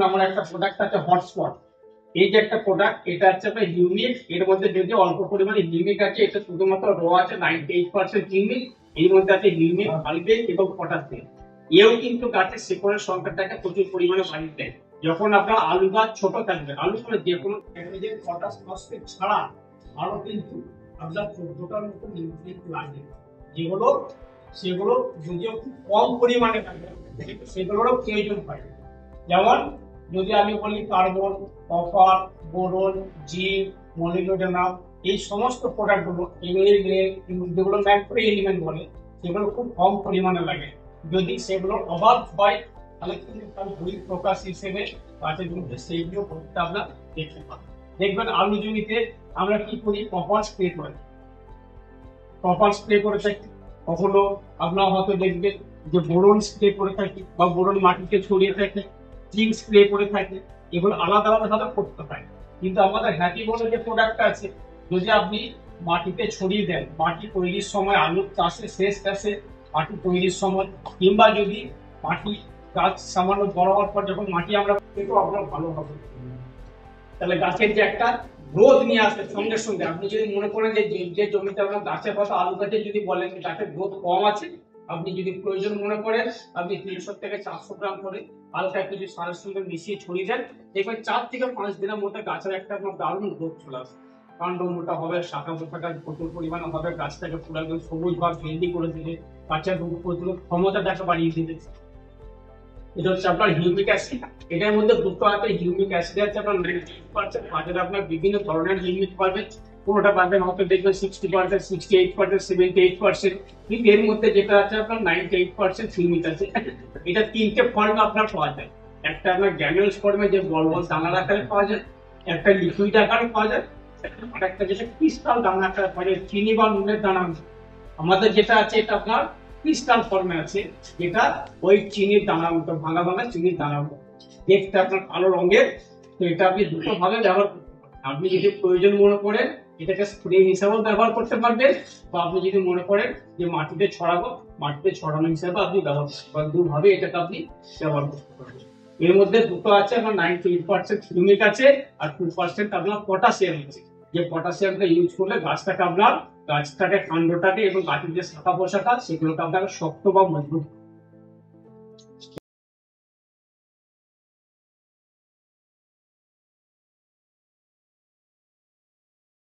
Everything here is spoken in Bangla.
আমার একটা প্রোডাক্ট আছে হটস্পট। এই যে একটা প্রোডাক্ট, এটা হচ্ছে আপনার হিউমিক। এর মধ্যে যদি অল্প পরিমাণে হিউমিক আছে, এটা শুধুমাত্র র আছে 98% হিউমিক। এর মধ্যে আছে হিউমিক, ভালভেট এবং পটাশিয়াম। এও কিন্তু গাছের শিকড়ের সংখ্যাটাকে প্রচুর পরিমাণে বাড়িয়ে দেয়। যখন আপনার আলু গাছ ছোট থাকবে, আলু করে যে কোনো পটাশ ফসফেট ছাড়া আরো কিন্তু আপনার 14টার মতো নিউট্রিয়েন্ট লাগে, যেগুলো সেগুলো যদিও খুব কম পরিমাণে থাকে, সেগুলোরও প্রয়োজন হয়। যেমন যদি আমি বলি carbon, copper, boron, zinc, molybdenum, এই সমস্ত প্রোডাক্টগুলো যেগুলো ম্যাক্রো এলিমেন্ট বলে, সেগুলো খুব কম পরিমাণে লাগে। যদি সেগুলো অভাব হয় তাহলে কিন্তু তার বহিঃপ্রকাশ হিসেবে গাছের মধ্যে সেইগুলো করতে আমরা দেখতে পাবো। দেখবেন আলু জমিতে আমরা কি করি, কপার স্প্রে করি, কপার স্প্রে করে থাকি। কখনো আপনারা হয়তো দেখবেন যে বোরন স্প্রে করে থাকি বা বোরন মাটিতে ছড়িয়ে থাকে, জিঙ্ক স্প্রে করে থাকে। এগুলো আলাদা আলাদা ভাবে করতে হয়। কিন্তু আমাদের হ্যাপি বলে যে প্রোডাক্টটা আছে, যদি আপনি মাটিতে ছড়িয়ে দেন, মাটি তৈরির সময়, আলুর চাষে শেষ চাষে মাটি তৈরির সময়, কিংবা যদি মাটি গাছ সামান্য বড় হওয়ার পর যখন মাটি আমরা পেতো, আপনার ভালো হবে। তাহলে গাছের যে একটা গ্রোথ নিয়ে আসবে সঙ্গে সঙ্গে। আপনি যদি মনে করেন যে জমিতে আপনার গাছের কথা, আলু গাছে যদি বলেন গাছের গ্রোথ কম আছে, আপনি যদি প্রয়োজন মনে করেন, আপনি 300 থেকে 400 গ্রাম করে হালকা কিছু সারের সঙ্গে মিশিয়ে ছড়িয়ে দেন, দেখবেন 4 থেকে 5 দিনের মধ্যে গাছের একটা আপনার দারুণ গ্রোথ চলে আসবে। কাণ্ড মোটা হবে, শাখা পোশাখা প্রচুর পরিমাণে হবে, গাছটাকে পুরো একদম সবুজ ভাব হেলদি করে দিলে, গাছের রোগ প্রতিরোধ ক্ষমতাটাকে বাড়িয়ে দিলে। এটা হচ্ছে আপনার হিউমিক অ্যাসিড। এটার মধ্যে দুটো আছে, হিউমিক অ্যাসিড আছে আপনার 90%, বাজারে আপনার বিভিন্ন ধরনের হিউমিক পাবেন। কোনোটা পাবেন হয়তো দেখবেন 60%, 68%, 78%, কিন্তু এর মধ্যে যেটা আছে আপনার 98% হিউমিক আছে। এটা তিনটে ফর্মে আপনার পাওয়া যায়। একটা আপনার গ্র্যানুলস ফর্মে, যে বল বল দানার আকারে পাওয়া যায়, একটা লিকুইড আকারে পাওয়া যায়, আর একটা যেটা ক্রিস্টাল দানা আকারে পাওয়া যায়, চিনি বা নুনের দানা। আমাদের যেটা আছে এটা আপনার ক্রিস্টাল ফর্মে আছে, যেটা ওই চিনির দানার মতো, ভাঙা ভাঙা চিনির দানার মতো দেখতে আপনার কালো রঙের। তো এটা আপনি দুটো ভাবে ব্যবহার করতে পারেন। আপনি যদি প্রয়োজন মনে করেন এটাকে স্প্রে হিসাবেও ব্যবহার করতে পারবেন, বা আপনি যদি মনে করেন যে মাটিতে ছড়াবো, মাটিতে ছড়ানো হিসাবে আপনি ব্যবহার করতে পারেন। দুভাবে এটাকে আপনি ব্যবহার করতে পারবেন। এর মধ্যে দুটো আছে আপনার 98% হিউমিক আছে, আর 2% আপনার পটাশিয়াম আছে। যে পটাশিয়ামটা ইউজ করলে গাছটাকে কাণ্ডটাকে এবং গাছের যে শাখা পোশাখা, সেগুলোকে আপনাকে শক্ত বা মজবুত